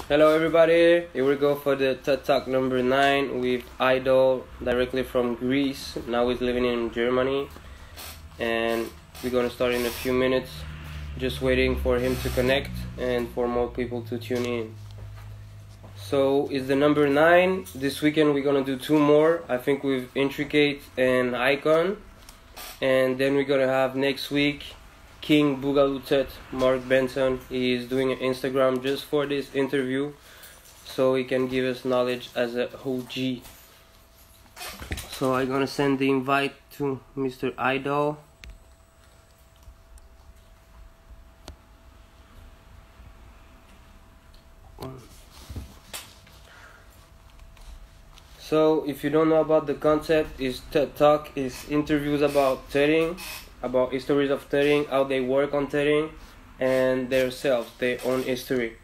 Hello everybody, here we go for the TUTT Talk number 9 with Eyedol, directly from Greece. Now he's living in Germany and we're gonna start in a few minutes. Just waiting for him to connect and for more people to tune in. So it's the number 9. This weekend we're gonna do 2 more, I think, with Intricate and Icon. And then we're gonna have next week King Boogaloo Mark Benson. He is doing an Instagram just for this interview, so he can give us knowledge as a OG. So I'm gonna send the invite to Mr. Eyedol. So if you don't know about the concept, is TED Talk, is interviews about TEDing, about histories of TEDing, how they work on TEDing, and themselves, their own history.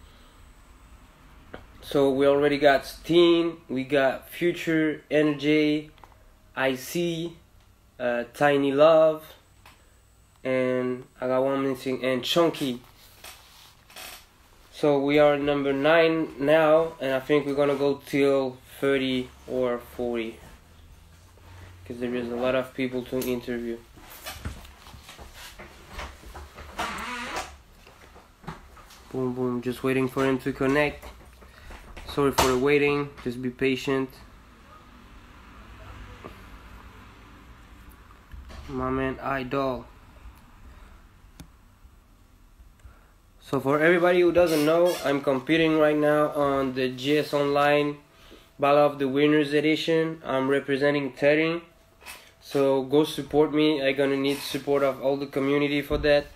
So we already got Steen, we got Future, NJ, IC, Tiny Love, and I got one missing, and Chunky. So we are number 9 now, and I think we're gonna go till 30 or 40, because there is a lot of people to interview. Boom boom, just waiting for him to connect. Sorry for the waiting, just be patient. My man Eyedol. So for everybody who doesn't know, I'm competing right now on the GS Online Battle of the Winners Edition. I'm representing TEDing, so go support me. I'm gonna need support of all the community for that.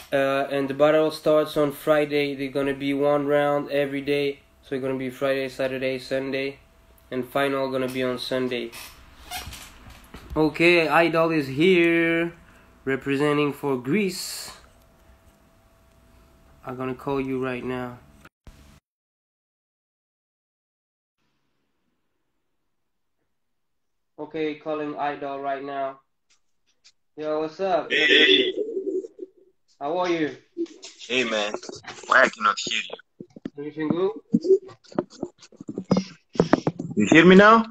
And the battle starts on Friday. There's gonna be 1 round every day, so it's gonna be Friday, Saturday, Sunday, and final gonna be on Sunday. Okay, Eyedol is here representing for Greece. I'm gonna call you right now. Okay, calling Eyedol right now. Yo, what's up? Hey, How are you? hey man, why I cannot hear you? Everything good? You hear me now?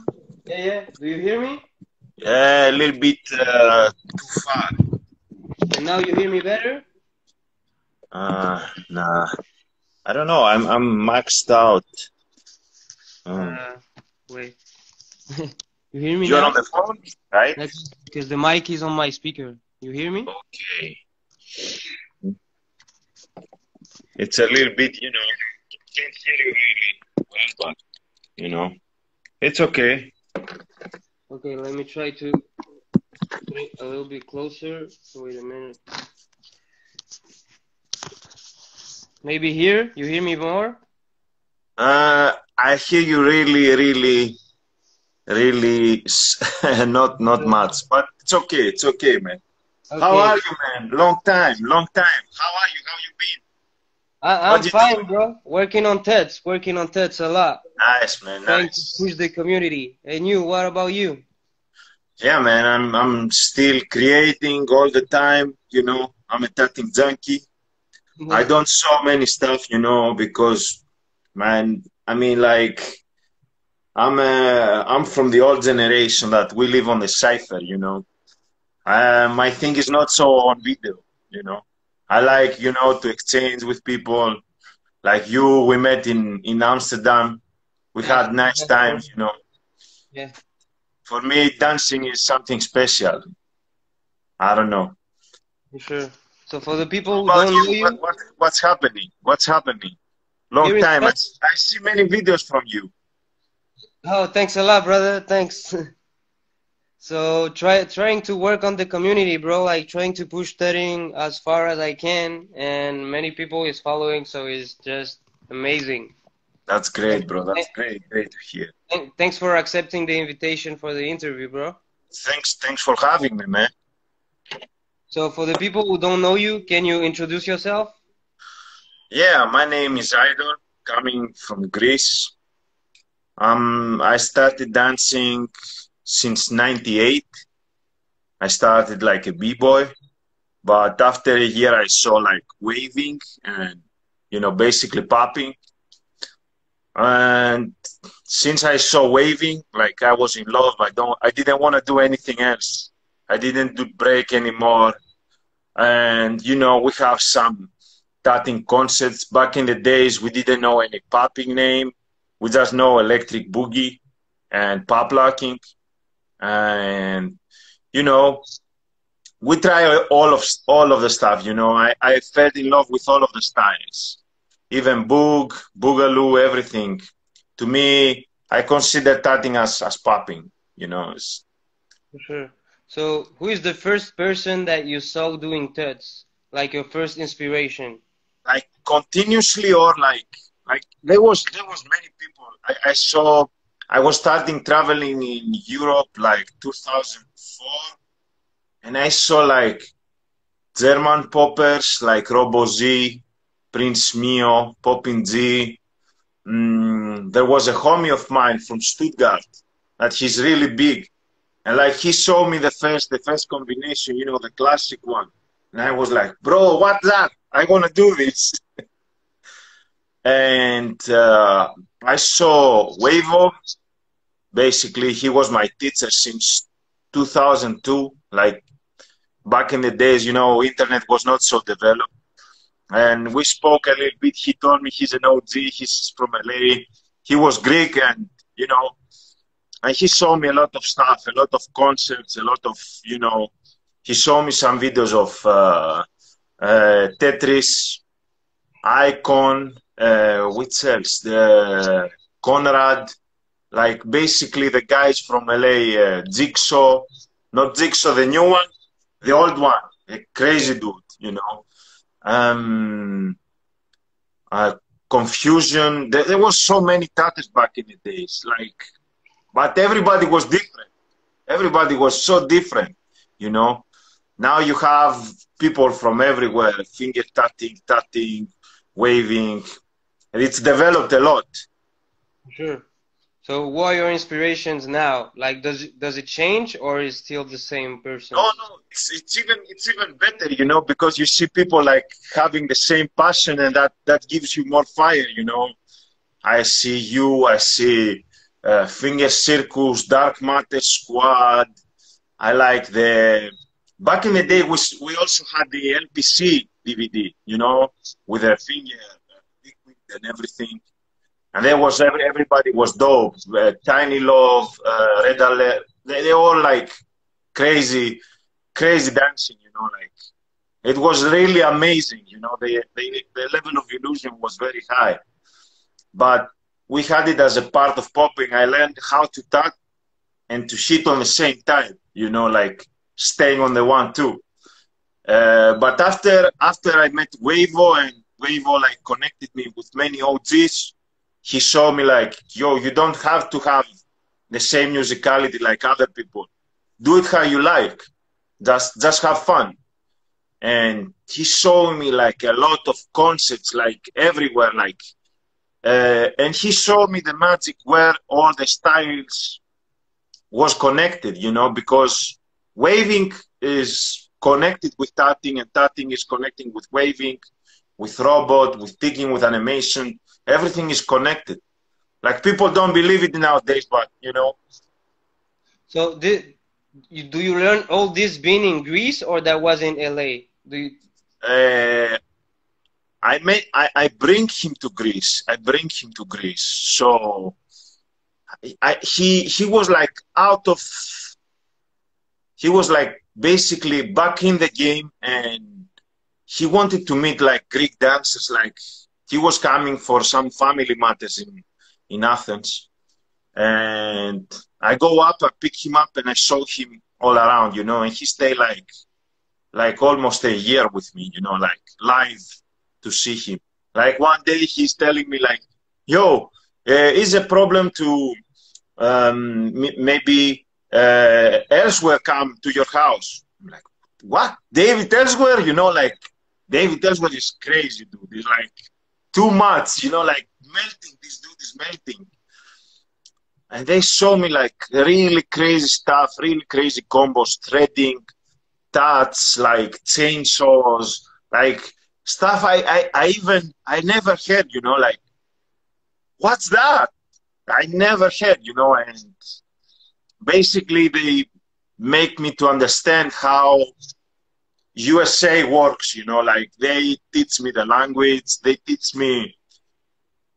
Yeah. Do you hear me? Yeah, a little bit too far. And now you hear me better? Nah, I don't know. I'm maxed out. Wait. You hear me You're now? on the phone, right? That's because the mic is on my speaker. You hear me? Okay. It's a little bit, can't hear you really well, but it's okay. Okay, let me try to put it a little bit closer. Wait a minute. Maybe here? You hear me more? I hear you really, not much, but it's okay, man. How Okay. are you, man? Long time. How are you? How you been? I'm What you fine, doing? bro. Working on TEDs a lot. Nice, man. Trying to Nice. push the community. And you, what about you? Yeah, man. I'm still creating all the time. I'm a tatting junkie. I Yeah. don't so many stuff, because, man. I mean, like, I'm from the old generation that we live on the cipher. My thing is not so on video. I like, to exchange with people. Like you, we met in Amsterdam. We Yeah. had nice times. Yeah. For me, dancing is something special. I don't know. For sure. So for the How people who about don't know you? you, What's happening? What's happening? Long here in time. I, TEDs. I see many videos from you. Oh, thanks a lot, brother. Thanks. So trying to work on the community, bro. Like trying to push studying as far as I can, and many people is following, so it's just amazing. That's And great, bro. That's great. Great to hear. thanks for accepting the invitation for the interview, bro. Thanks for having me, man. So for the people who don't know you, can you introduce yourself? Yeah, my name is Eyedol, coming from Greece. I started dancing since '98. I started like a b-boy. But after a year, I saw like waving and, basically popping. And since I saw waving, like I was in love. I didn't want to do anything else. I didn't do break anymore. And you know, we have some tutting concepts. Back in the days, we didn't know any popping name. We just know electric boogie and pop locking. And you know, we try all of the stuff. You know, I fell in love with all of the styles, even boogaloo, everything. To me, I consider tutting as popping. You know, it's For sure. So, who is the first person that you saw doing tuts? Like your first inspiration? like continuously or like there was many people I saw. I was starting traveling in Europe like 2004, and I saw like German poppers like Robo Z, Prince Mio, Poppin G. There was a homie of mine from Stuttgart that he's really big, and like he showed me the first combination, you know, the classic one, and I was like, bro, what's that? I wanna do this. And I saw Wavo. Basically, he was my teacher since 2002. Like back in the days, you know, internet was not so developed. And we spoke a little bit. He told me he's an OG. He's from LA. He was Greek, and you know, and he showed me a lot of stuff, a lot of concepts, a lot of, you know. He showed me some videos of Tetris, Icon, which else? The Conrad, like basically the guys from LA, Jigsaw, not Jigsaw, the new one, the old one, a crazy dude, you know. Um, Confusion. There was so many tattoos back in the days, like, but everybody was different. Everybody was so different, you know. Now you have people from everywhere, finger tatting, waving, and it's developed a lot. Sure. So, what are your inspirations now? Like, does it change or is still the same person? No, no, it's even better, you know, because you see people like having the same passion, and that gives you more fire, you know. I see you, I see Finger Circus, Dark Matter Squad. I like the. Back in the day, we also had the LPC DVD, you know, with a finger liquid and everything. And there was everybody was dope. Tiny Love, Red Alert. They all like crazy, crazy dancing. You know, like it was really amazing. You know, the level of illusion was very high. But we had it as a part of popping. I learned how to tuck and to hit on the same time. You know, like staying on the 1-2. But after I met Wavo, and Wavo like connected me with many OGs, he showed me like, yo, you don't have to have the same musicality like other people. Do it how you like. Just have fun. And he showed me like a lot of concepts, like everywhere, like, and he showed me the magic where all the styles was connected, you know, because waving is connected with tatting, and tatting is connecting with waving, with robot, with picking, with animation. Everything is connected. Like people don't believe it nowadays, but you know. So, do you learn all this being in Greece or that was in LA? Do you? I bring him to Greece. I bring him to Greece. So he was like out of. He was like basically back in the game, and he wanted to meet like Greek dancers. Like he was coming for some family matters in Athens, and I go up, I pick him up, and I show him all around, you know, and he stayed like almost a year with me, you know, like live to see him. Like one day he's telling me like, yo, is a problem to maybe elsewhere come to your house. I'm like, what? David Elsewhere? You know, like David Elsewhere is crazy, dude. He's like too much, you know, like melting. This dude is melting. And they show me like really crazy stuff, really crazy combos, threading, tats, like chainsaws, like stuff I never heard, you know, like what's that? I never had, you know, and basically they make me to understand how USA works, you know, like they teach me the language, they teach me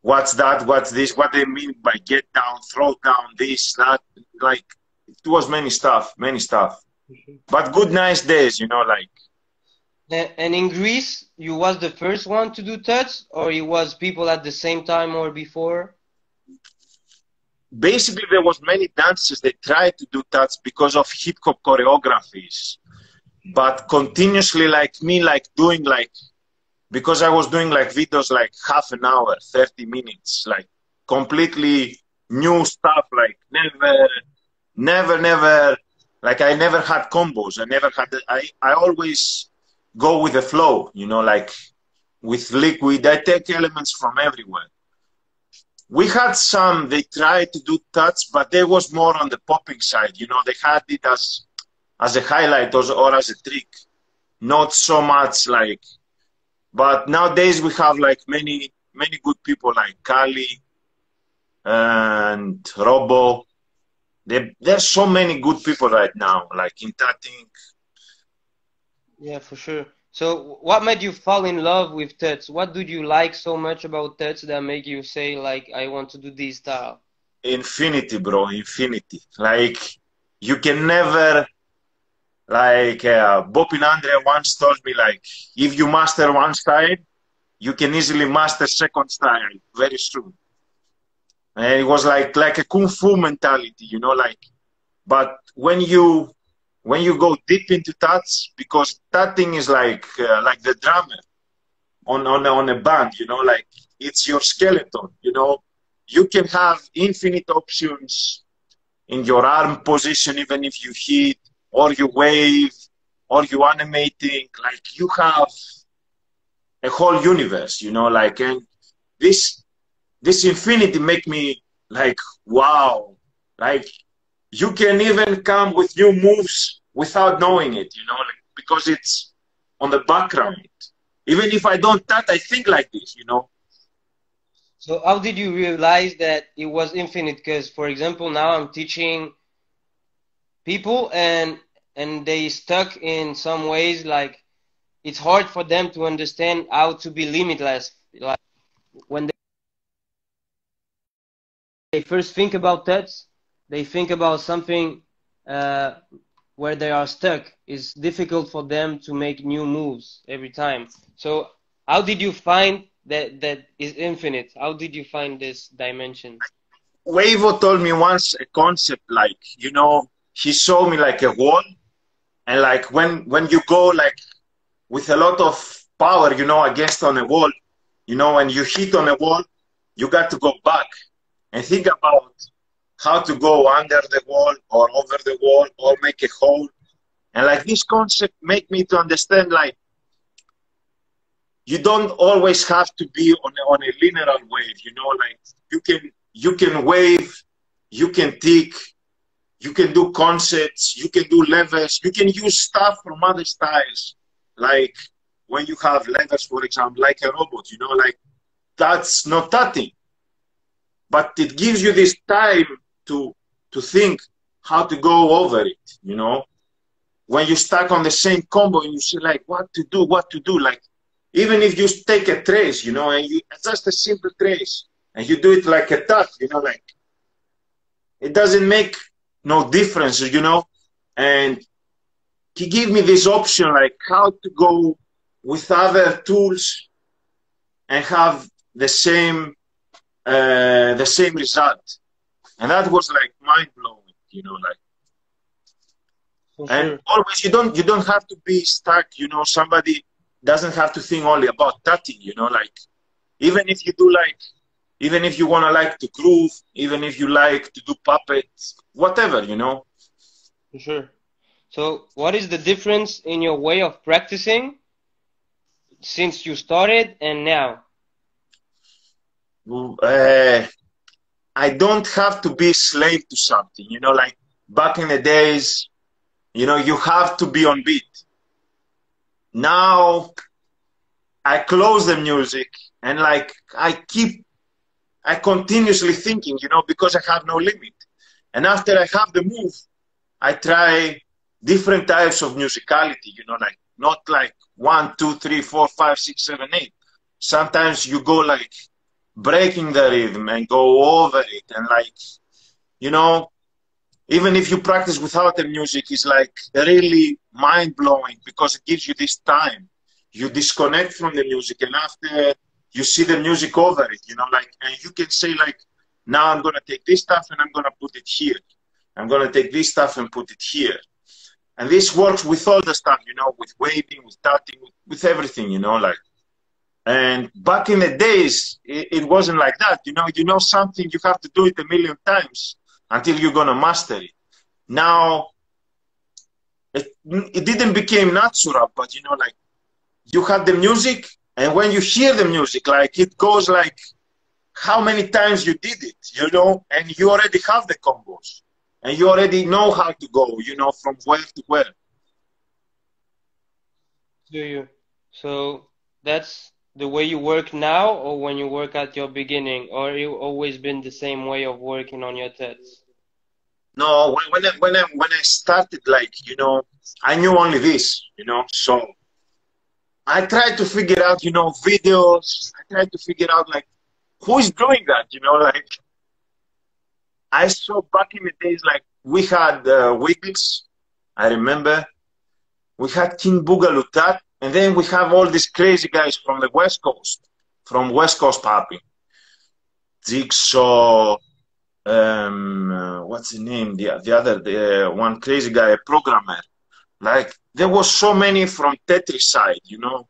what's that, what's this, what they mean by get down, throw down, this, that, like it was many stuff, many stuff. But good, nice days, you know, like And in Greece, you was the first one to do TUTS, or it was people at the same time or before? basically there was many dancers that tried to do that because of hip hop choreographies, but continuously like me, like doing like, because I was doing like videos like half an hour, 30 minutes, like completely new stuff, like never, like I never had combos. I never had, I always go with the flow, you know, like with liquid, I take elements from everywhere. We had some, they tried to do touch, but they was more on the popping side, you know, they had it as a highlight or as a trick, not so much like, but nowadays we have like many good people like Kali and Robo. There's so many good people right now, like in Tatting. Yeah, for sure. So what made you fall in love with TUTS? What did you like so much about TUTS that make you say like I want to do this style? Infinity, bro, infinity. Like you can never, like Bopin Andre once told me, like if you master one style, you can easily master second style very soon. And it was like a kung fu mentality, you know, like. But when you go deep into tats, because tatting is like the drummer on a band, you know, like it's your skeleton, you know. You can have infinite options in your arm position, even if you hit or you wave or you animating, like you have a whole universe, you know, like, and this this infinity make me like wow, like you can even come with new moves without knowing it, you know, like, because it's on the background. Even if I don't touch, I think like this, you know. So how did you realize that it was infinite? Because for example, now I'm teaching people and they stuck in some ways like it's hard for them to understand how to be limitless. Like when they first think about touch, they think about something uh, where they are stuck. It's difficult for them to make new moves every time. So how did you find that is infinite? How did you find this dimension? Wavo told me once a concept like, you know, he showed me like a wall, and like when you go like with a lot of power, you know, against on a wall, you know, when you hit on a wall, you got to go back and think about how to go under the wall or over the wall or make a hole. And like this concept make me to understand like you don't always have to be on a linear wave, you know, like you can wave, you can tick, you can do concepts, you can do levers, you can use stuff from other styles. Like when you have levers, for example, like a robot, you know, like that's not tutting, but it gives you this time to think how to go over it, you know. When you stuck on the same combo and you see like what to do, like even if you take a trace, you know, and you just a simple trace and you do it like a tuck, you know, like it doesn't make no difference, you know. And he gave me this option like how to go with other tools and have the same result, and that was like mind blowing, you know, like. For And sure. always you don't have to be stuck, you know. Somebody doesn't have to think only about tutting, you know, like even if you do like, even if you want to like to groove, even if you like to do puppets, whatever, you know. For sure. So what is the difference in your way of practicing since you started and now? uh, I don't have to be slave to something, you know, like back in the days, you know, you have to be on beat. Now I close the music and like I continuously thinking, you know, because I have no limit. And after I have the move, I try different types of musicality, you know, like not like 1, 2, 3, 4, 5, 6, 7, 8. Sometimes you go like breaking the rhythm and go over it, and like, you know, even if you practice without the music, it's like really mind blowing because it gives you this time. You disconnect from the music, and after you see the music over it, you know, like, and you can say like, now I'm gonna take this stuff and I'm gonna put it here. I'm gonna take this stuff and put it here. And this works with all the stuff, you know, with waving, with touching, with everything, you know, like. And back in the days, it wasn't like that. You know something, you have to do it a million times until you're gonna master it. Now, it didn't become natural, but you know, like, you have the music, and when you hear the music, like, it goes like how many times you did it, you know, and you already have the combos, and you already know how to go, you know, from where to where. Do you? So that's the way you work now, or when you work at your beginning, or you always been the same way of working on your TEDs? No, when I started, like, you know, I knew only this, you know, so I tried to figure out, you know, videos. I tried to figure out, like, who is doing that, you know, like, I saw back in the days, like, we had Wiggles, I remember. We had King Boogaloo TUTT, and then we have all these crazy guys from the West Coast, from West Coast popping. Jigsaw, what's the name? The one crazy guy, a programmer. Like, there was so many from Tetris side, you know.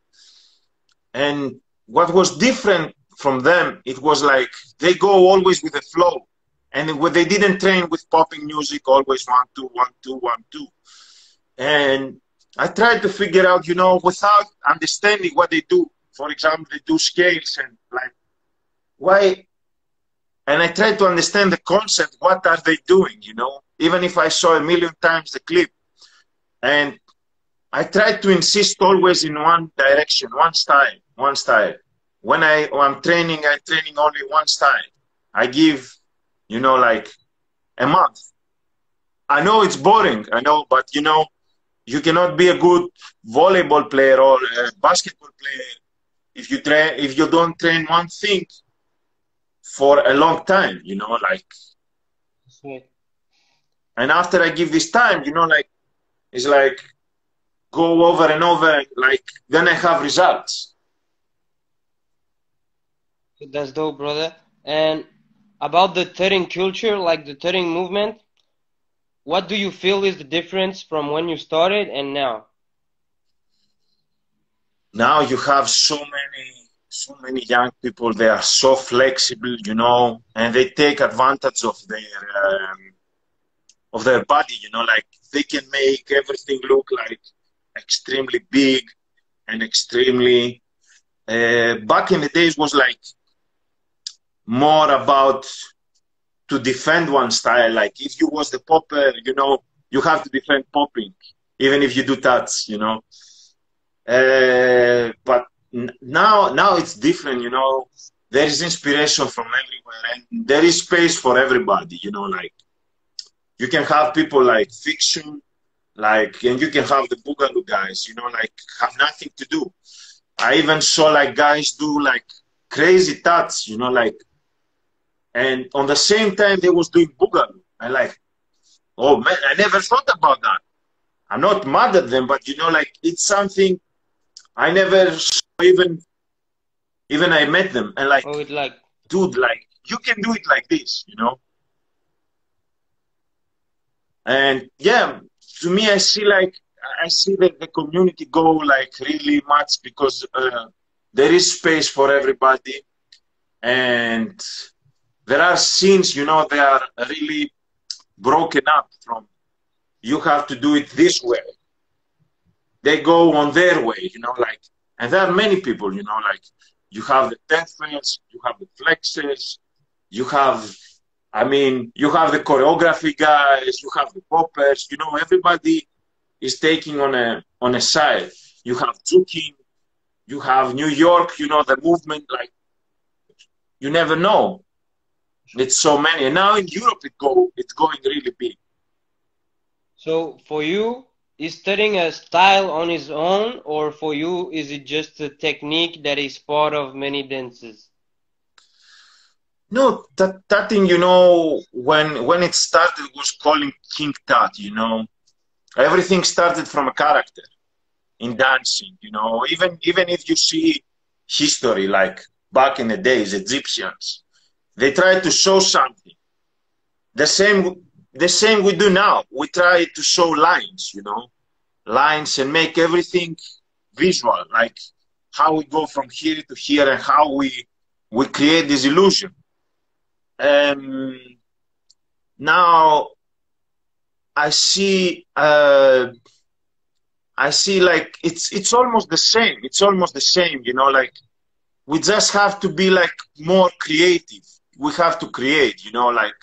And what was different from them, it was like they go always with the flow. And when they didn't train with popping music, always 1, 2, 1, 2, 1, 2. And I tried to figure out, you know, without understanding what they do. For example, they do scales and like, why? And I tried to understand the concept. What are they doing, you know? Even if I saw a million times the clip. And I tried to insist always in one direction, one style, one style. When I'm training only one style. I give, you know, like a month. I know it's boring, I know, but you know, you cannot be a good volleyball player or a basketball player if you don't train one thing for a long time, you know, like. Yeah. And after I give this time, you know, like, it's like go over and over, like, then I have results. That's dope, brother. And about the tearing culture, like the tearing movement, what do you feel is the difference from when you started and now? Now you have so many young people. They are so flexible, you know, and they take advantage of their body, you know, like they can make everything look like extremely big and extremely. Back in the days was like more about to defend one style. Like if you was the popper, you know, you have to defend popping, even if you do tats, you know. But now it's different, you know. There is inspiration from everywhere, and there is space for everybody, you know. Like you can have people like Fiction, like, and you can have the Boogaloo guys, you know, like have nothing to do. I even saw like guys do like crazy tats, you know, like, and on the same time they was doing Boogaloo. I like, oh man, I never thought about that. I'm not mad at them, but you know, like it's something I never saw, even I met them and like, Oh, it like, dude, like you can do it like this, you know. And yeah, to me, I see that the community go like really much because there is space for everybody, and there are scenes, you know, they are really broken up from you have to do it this way. They go on their way, you know, like, and there are many people, you know, like you have the deathers, you have the flexers, you have, I mean, you have the choreography guys, you have the poppers, you know, everybody is taking on a side. You have Zuki, you have New York, you know, the movement, like, you never know. It's so many. And now in Europe, it's going really big. So for you, is studying a style on its own, or for you, is it just a technique that is part of many dances? No, that thing, you know, when it started, it was calling King Tut, you know. Everything started from a character in dancing, you know. Even if you see history, like back in the days, Egyptians, they tried to show something. The same, the same we do now. We try to show lines, you know, lines and make everything visual, like how we go from here to here and how we create this illusion. Um, Now I see, I see like it's almost the same. It's almost the same, you know. Like we just have to be like more creative. We have to create, you know. Like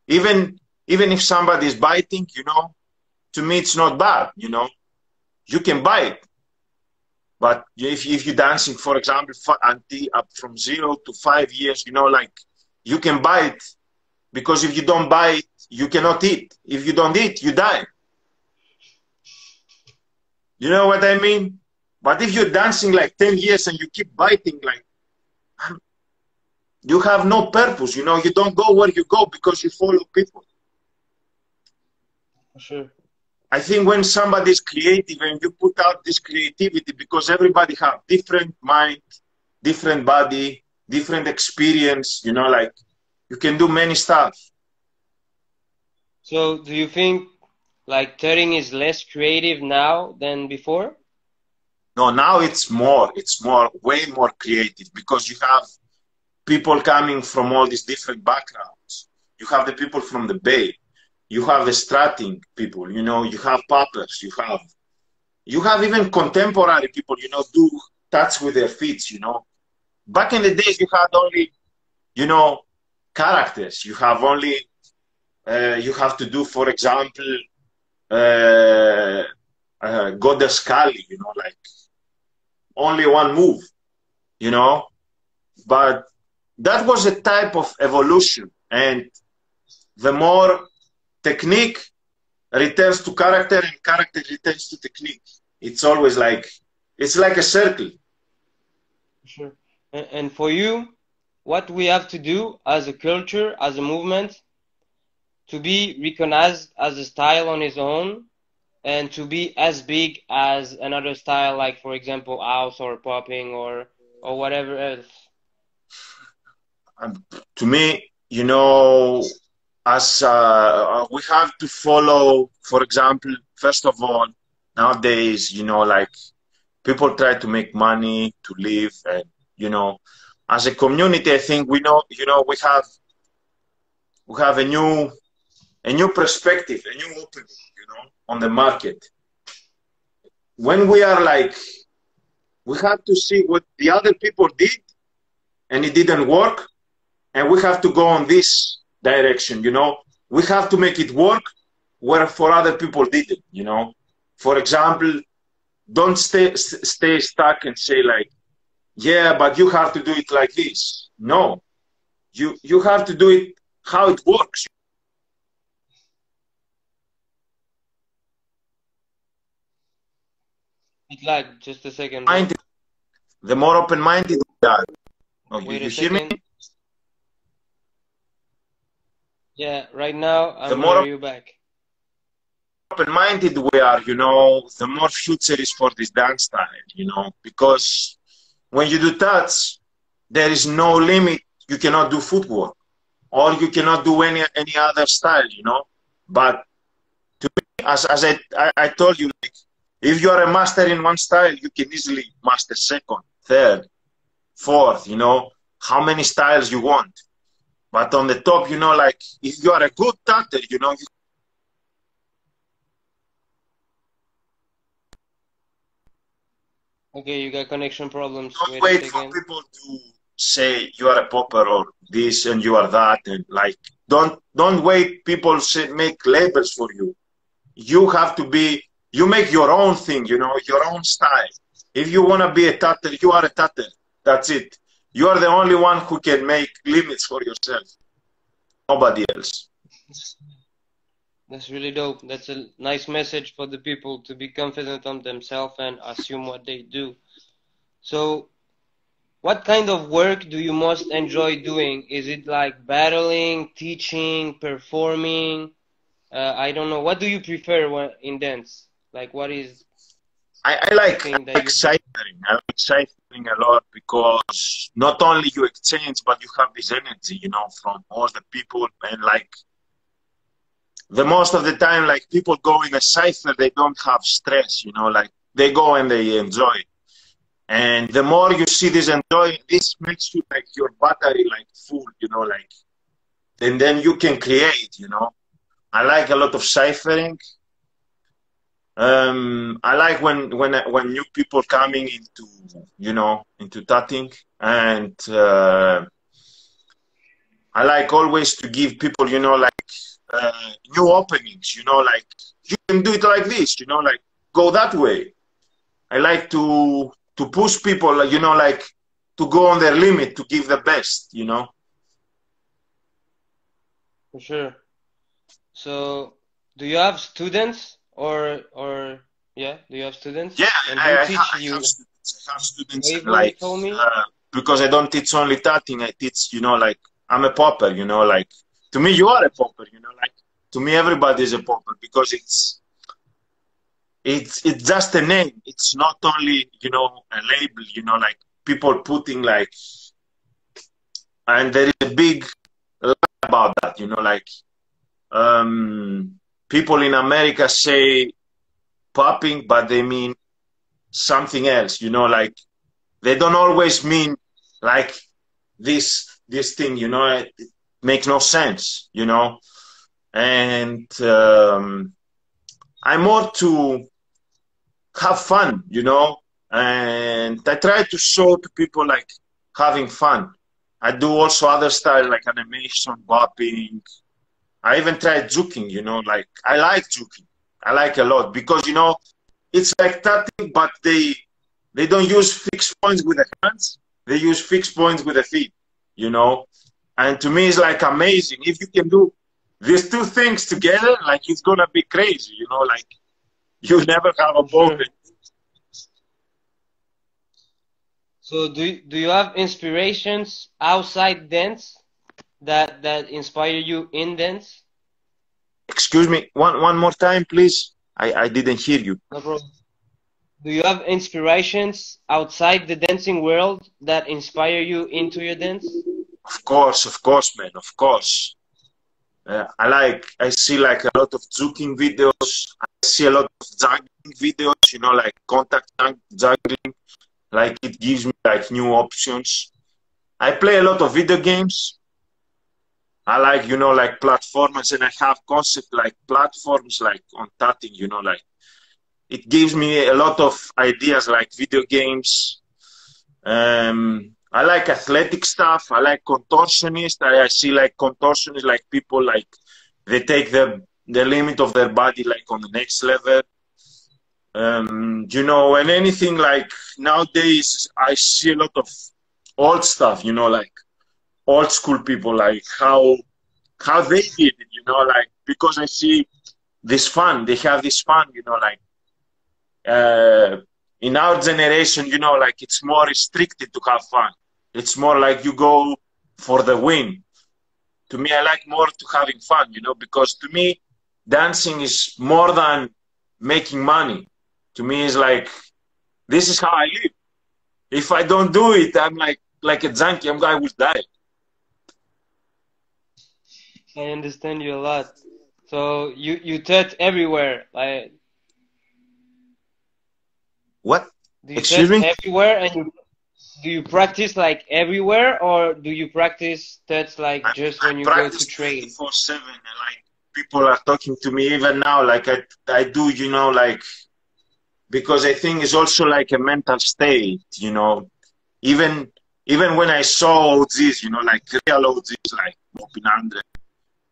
even even if somebody is biting, you know, to me it's not bad, you know. You can bite, but if you're dancing, for example, up from 0 to 5 years, you know, like you can bite because if you don't bite, you cannot eat. If you don't eat, you die. You know what I mean? But if you're dancing like 10 years and you keep biting, like you have no purpose, you know, you don't go where you go because you follow people. For sure. I think when somebody is creative and you put out this creativity because everybody have different mind, different body, different experience, you know, like you can do many stuff. So do you think like tutting is less creative now than before? No, now it's more, way more creative because you have people coming from all these different backgrounds. You have the people from the Bay. You have the strutting people. You know, you have poppers. You have even contemporary people. You know, do touch with their feet. You know, back in the days you had only, you know, characters. You have only you have to do, for example, uh, Goddess Kali. You know, like only one move. You know, but that was a type of evolution, and the more technique returns to character and character returns to technique. It's always like, it's like a circle. Sure. And for you, what we have to do as a culture, as a movement, to be recognized as a style on its own and to be as big as another style, like for example, house or popping or whatever else. And to me, you know, as we have to follow, for example, first of all, nowadays, you know, like people try to make money to live, and you know, as a community, I think we know, you know, we have a new perspective, a new opening, you know, on the market. When we are like, we have to see what the other people did and it didn't work, and we have to go on this direction, you know. We have to make it work where for other people didn't, you know. For example, don't stay stuck and say like, yeah, but you have to do it like this. No, you have to do it how it works. It like just a second, bro. Minded, the more open-minded we are. Oh, Wait a you hear me? second. Yeah, right now The I'm more hearing you back. open-minded we are, you know, the more future is for this dance style, you know, because when you do touch, there is no limit. You cannot do footwork, or you cannot do any other style, you know. But as I told you, like, if you are a master in one style, you can easily master second, third, fourth, you know, how many styles you want. But on the top, you know, like if you are a good tutter, you know, you Okay, you got connection problems. don't Wait a wait for second. people to say you are a popper or this and you are that, and like don't wait people say make labels for you. You have to be, you make your own thing, you know, your own style. If you want to be a tutter, you are a tutter. That's it. You are the only one who can make limits for yourself. nobody else. That's really dope. That's a nice message for the people to be confident on themselves and assume what they do. So, what kind of work do you most enjoy doing? Is it like battling, teaching, performing? I don't know. What do you prefer when in dance? Like, what is I the like thing that you? ciphering. I like ciphering a lot because not only you exchange, but you have this energy, you know, from all the people. And like the most of the time, like people go in a cipher, they don't have stress, you know, like they go and they enjoy. And the more you see this enjoy, this makes you like your battery like full, you know, like, and then you can create, you know. I like a lot of ciphering. I like when new people coming into, you know, into tutting, and I like always to give people, you know, like new openings, you know, like you can do it like this, you know, like go that way. I like to push people, you know, like to go on their limit, to give the best, you know. For sure. So, do you have students or yeah, do you have students? Yeah, And who teach I have you? students. I have students, and Waver, you like told me? because I don't teach only tutting, I teach, you know, like I'm a popper, you know, like to me you are a popper, you know, like to me everybody is a popper because it's just a name. It's not only, you know, a label, you know, like people putting like, and there is a big lie about that, you know, like um, people in America say popping, but they mean something else, you know, like they don't always mean like this thing, you know, it makes no sense, you know, and I'm more to have fun, you know, and I try to show to people like having fun. I do also other styles like animation, bopping. I even tried juking, you know, like I like juking. I like a lot because, you know, it's like tapping, but they don't use fixed points with the hands. They use fixed points with the feet, you know. And to me, it's like amazing. If you can do these two things together, like it's gonna be crazy, you know. Like you never have a For sure. moment. So, do you have inspirations outside dance that inspire you in dance? Excuse me, one more time, please. I didn't hear you. No problem. Do you have inspirations outside the dancing world that inspire you into your dance? Of course, man, of course. I see like a lot of juking videos. I see a lot of juggling videos, you know, like contact juggling. Like it gives me like new options. I play a lot of video games. I like, you know, like platformers, and I have concept like platforms like on Tatting, you know, like it gives me a lot of ideas like video games. I like athletic stuff. I like contortionists. I see like contortionists like people like they take the limit of their body like on the next level. You know, and anything like nowadays I see a lot of old stuff, you know, like old school people, like how they did it, you know, like because I see this fun, they have this fun, you know, like in our generation, you know, like it's more restricted to have fun. It's more like you go for the win. To me, I like more to having fun, you know, because to me, dancing is more than making money. To me, it's like this is how I live. If I don't do it, I'm like a junkie. I will die. I understand you a lot. So you touch everywhere. Like, What? do you Excuse touch me? everywhere and do you practice like everywhere or do you practice touch like just I when you go to practice train? 24/7, and like people are talking to me even now. Like I do, you know, like because I think it's also like a mental state, you know. Even even when I saw OGs, you know, like real OGs, like Bob Andre,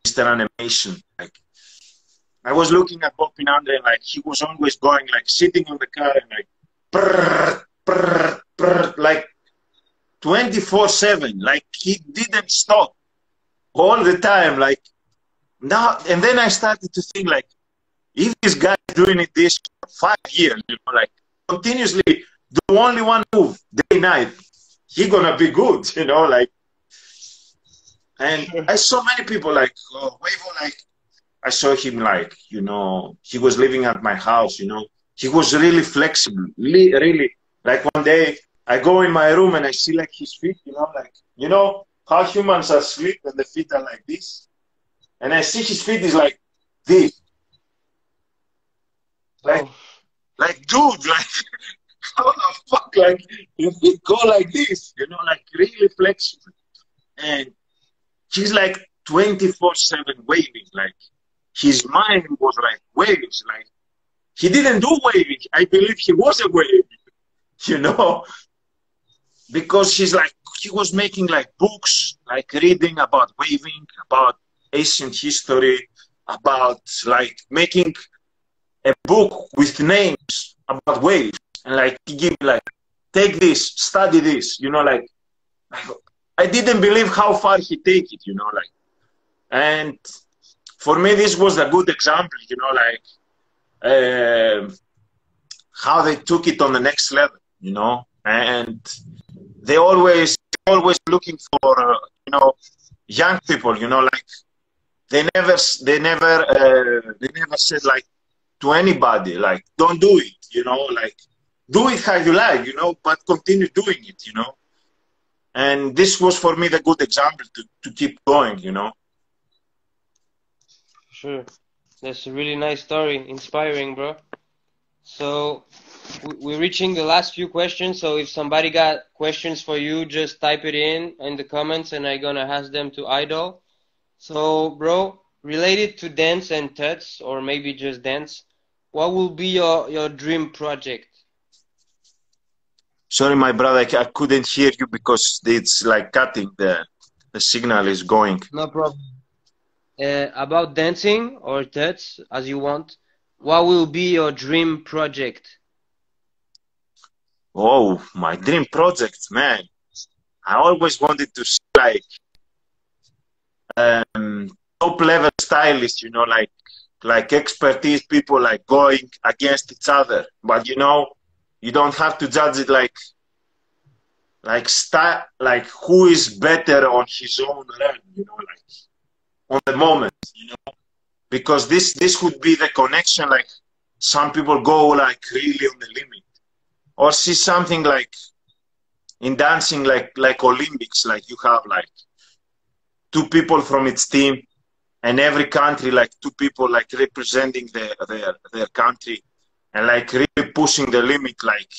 Mr. Animation, like I was looking at Bob Andre, and like he was always going, like sitting on the car and like prrr, prrr, prrr, like 24/7, like he didn't stop. all the time. Like now, and then I started to think like, if this guy is doing it this for 5 years, you know, like continuously do only one move day night, he gonna be good, you know, like. And Sure. I saw many people like Wavo, like I saw him like, you know, he was living at my house, you know, he was really flexible, really. Like one day I go in my room and I see like his feet, you know how humans are asleep and the feet are like this, and I see his feet is like this, like Oh, dude, like how the fuck, like your feet go like this, you know, like really flexible, and he's like 24/7 waving, like his mind was like waves, like he didn't do waving. I believe he was a wave, you know, because he was making like books, like reading about waving, about ancient history, about like making a book with names about waves, and like he give like take this, study this, you know, like I didn't believe how far he take it, you know, like, and for me this was a good example, you know, like how they took it on the next level, you know, and they always looking for you know, young people, you know, like they never said like to anybody like don't do it, you know, like do it how you like, you know, but continue doing it, you know, and this was for me the good example to keep going, you know. sure. That's a really nice story, inspiring, bro. So we're reaching the last few questions. So if somebody got questions for you, just type it in the comments, and I'm gonna ask them to Eyedol. So, bro, related to dance and tuts, or maybe just dance, what will be your dream project? Sorry my brother, I couldn't hear you because it's like cutting, the signal is going. No problem. About dancing or tuts, as you want, what will be your dream project? Oh, my dream project, man. I always wanted to see like top level stylists, you know, like expertise people like going against each other. But you know, you don't have to judge it like style, like who is better on his own run, you know, like on the moment, you know, because this would be the connection. Like some people go like really on the limit, or see something like in dancing, like Olympics, like you have like two people from its team, and every country like two people like representing their country, and like really pushing the limit, like,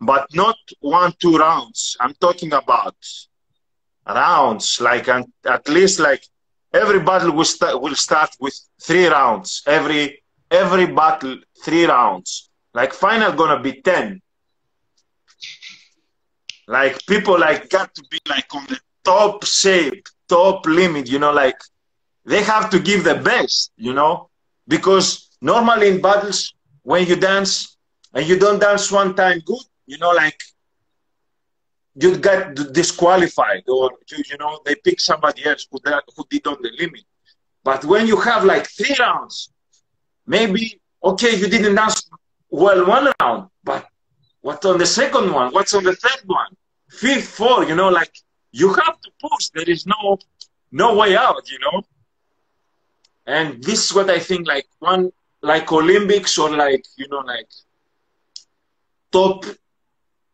but not 1 2 rounds. I'm talking about rounds, like, and at least like every battle will start with 3 rounds. Every battle 3 rounds. Like final gonna be 10. Like people like got to be like on the top shape, top limit, you know, like they have to give the best, you know, because normally in battles, when you dance and you don't dance one time good, you know, like you get disqualified, or you know, they pick somebody else who did on the limit. But when you have like 3 rounds, maybe okay, you didn't dance well 1 round, but what on the second one? What's on the third one? Fifth, fourth, you know, like you have to push. There is no way out, you know. And this is what I think, like one, like Olympics, or like, you know, like top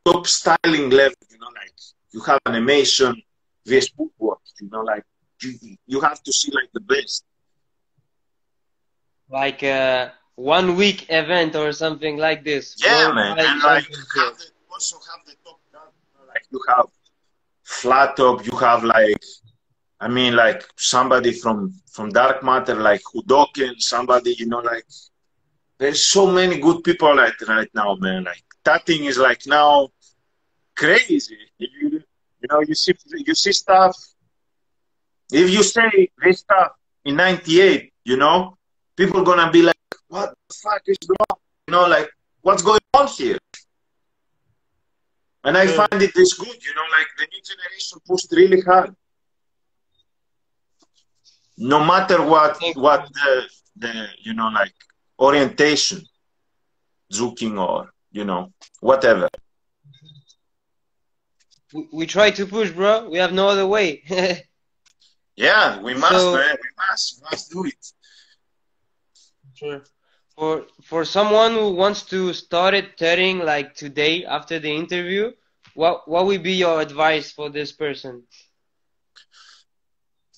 top styling level, you know, like you have animation vs footwork, you know, like you have to see like the best. Like a 1 week event or something like this, Yeah, man, worldwide and like championship. also have the top gun, you know, like you have flat top, you have like, I mean, like somebody from dark matter, like Hudoken, somebody, you know, like there's so many good people like right now, man. Like tatting is like now crazy. You know, you see stuff. If you say this stuff in '98, you know, people gonna be like, "What the fuck is wrong?" You know, like what's going on here? And I Sure. find it is good. You know, like the new generation pushed really hard. no matter Thank what the you know, like orientation, zuking or you know, whatever. we try to push, bro. We have no other way. Yeah, we must, So man. We must do it. sure. For someone who wants to start it tearing like today after the interview, what would be your advice for this person?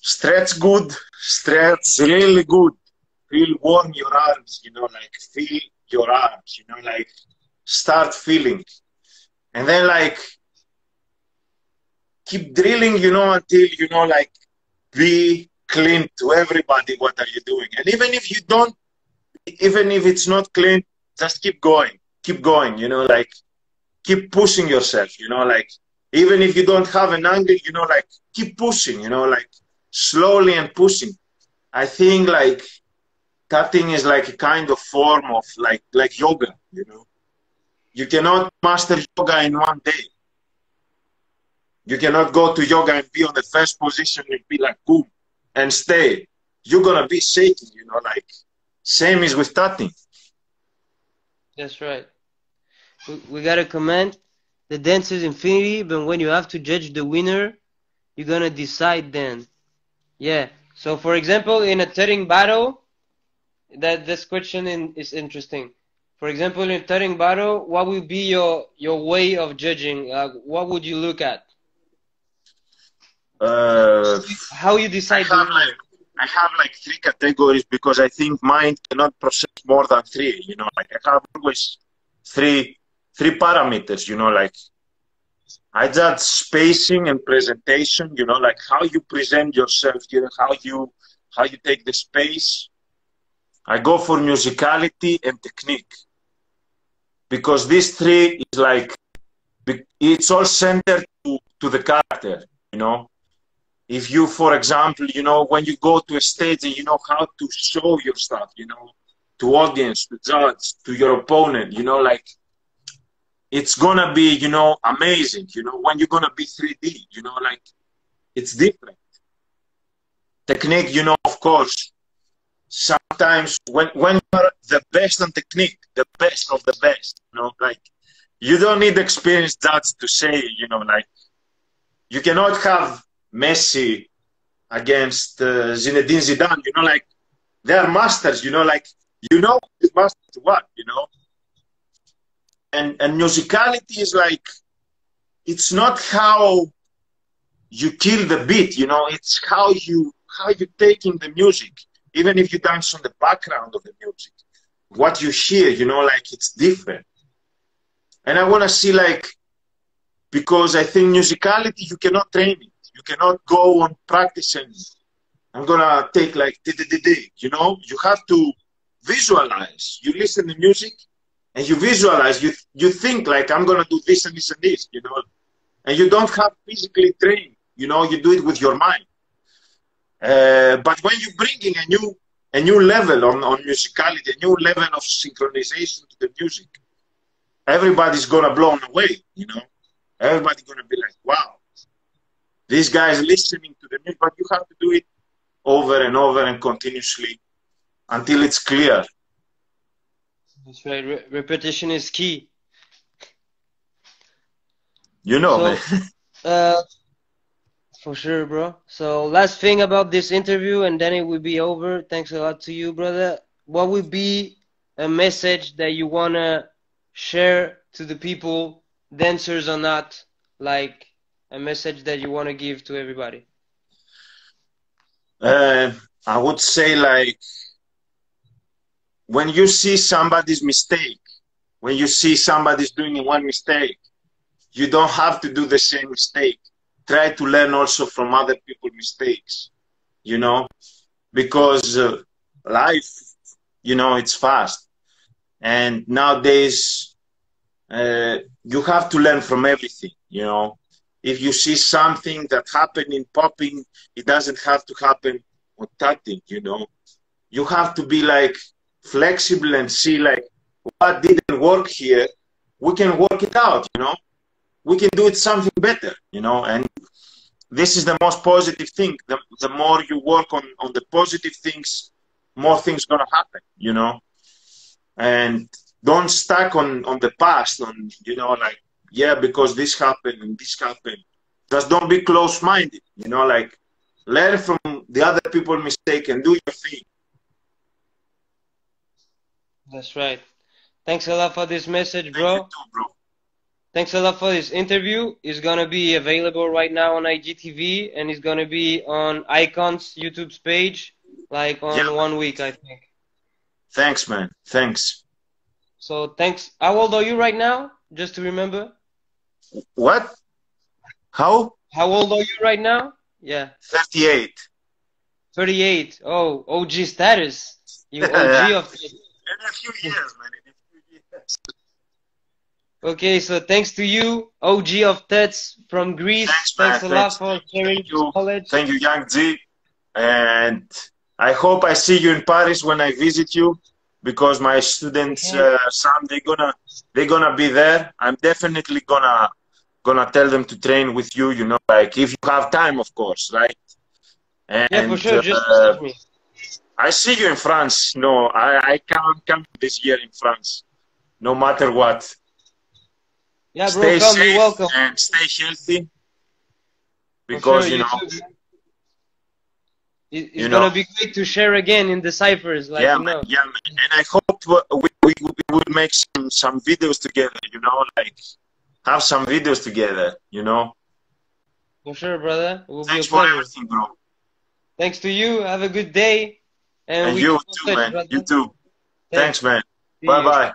Stretch good, stretch really good. Feel warm your arms, you know, like feel your arms, you know, like start feeling. And then like keep drilling, you know, until you know, like be clean to everybody. What are you doing? And even if you don't, even if it's not clean, just keep going, you know, like keep pushing yourself, you know, like even if you don't have an angle, you know, like keep pushing, you know, like slowly and pushing. I think like cutting is like a kind of form of like yoga, you know. You cannot master yoga in one day. You cannot go to yoga and be on the first position and be like boom and stay. You're gonna be shaking, you know, like same is with cutting. That's right. We gotta comment. The dance is infinity, but when you have to judge the winner, you're gonna decide then. Yeah. So for example, in a tearing battle, that this question is interesting. For example, in a tearing battle, what would be your way of judging? What would you look at? Uh, How you I decide the have winner? like I have like three categories because I think mind cannot process more than three. You know, like I have always three parameters. You know, like I judge spacing and presentation. You know, like how you present yourself. You know, how you take the space. I go for musicality and technique because these three is like it's all centered to the character. You know, if you, for example, you know, when you go to a stage and you know how to show your stuff, you know, to audience, to judge, to your opponent, you know, like it's gonna be, you know, amazing, you know, when you're gonna be 3D, you know, like it's different. Technique, you know, of course, sometimes when you're the best on technique, the best of the best, you know, like you don't need experienced judge to say, you know, like you cannot have Messi against Zinedine Zidane, you know, like they are masters, you know this master what, you know, and musicality is like it's not how you kill the beat, you know, it's how you take in the music, even if you dance on the background of the music, what you hear, you know, like it's different, and I want to see like because I think musicality you cannot train it, you cannot go on practicing. I'm gonna take like you know, you have to visualize. You listen to music and you visualize. You think like I'm gonna do this and this and this, you know, and you don't have physically trained. You know, you do it with your mind. But when you bring in a new level on musicality, a new level of synchronization to the music, everybody's gonna blown away. You know, everybody's gonna be like, wow, this guy is listening to the music. But you have to do it over and over and continuously until it's clear. That's right. Repetition is key. You know, So, man. uh, for sure, bro. So, last thing about this interview, and then it will be over. Thanks a lot to you, brother. What would be a message that you wanna share to the people, dancers or not, like a message that you wanna give to everybody? I would say like when you see somebody's mistake, when you see somebody's doing one mistake, you don't have to do the same mistake. Try to learn also from other people's mistakes, you know, because life, you know, it's fast. And nowadays, you have to learn from everything, you know. If you see something that happened in popping, it doesn't have to happen on tutting, you know. You have to be like flexible and see like what didn't work here. We can work it out, you know. We can do it something better, you know. And this is the most positive thing. The more you work on the positive things, more things gonna happen, you know. And don't stuck on the past, on, you know, like, yeah, because this happened and this happened. Just don't be close-minded, you know, like, learn from the other people's mistake and do your thing. That's right. Thanks a lot for this message, Thank you bro. too, bro. Thanks a lot for this interview. It's gonna be available right now on IGTV, and it's gonna be on Icon's YouTube's page, like Yeah, on 1 week, I think. thanks, man. Thanks. So thanks. How old are you right now? Just to remember. What? How? How old are you right now? Yeah, 38. 38. Oh, OG status. You Yeah. OG of. In a few years, man. In a few years. Okay, so thanks to you, OG of TUTT from Greece. Thanks, man. Thanks a lot Thanks. for sharing Thank this you. knowledge. Thank you, Young G. And I hope I see you in Paris when I visit you, because my students, Okay. some they're gonna be there. I'm definitely gonna tell them to train with you. You know, like, if you have time, of course, right? Yeah, for And sure. Just message me. I see you in France. No, I can't come this year in France, no matter what. Yeah, bro, Stay come. You're safe welcome. and stay healthy, For sure. because You too. It's you know, gonna be great to share again in the ciphers, like yeah, you man, know. yeah, man. And I hope we would make some videos together. You know, like, have some videos together. You know. For sure, brother. It will be a Thanks for pleasure. everything, bro. Thanks to you. Have a good day, and And we you keep too, in touch, man. You brother. too. Thanks. Thanks, man. See Bye you. bye.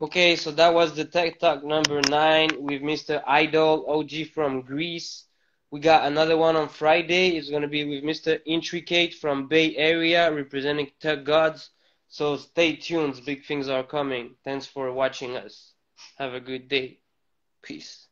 Okay, so that was the Tech Talk number 9 with Mr. Eyedol, OG from Greece. We got another one on Friday. It's going to be with Mr. Intricate from Bay Area, representing Tech Gods. So stay tuned. Big things are coming. Thanks for watching us. Have a good day. Peace.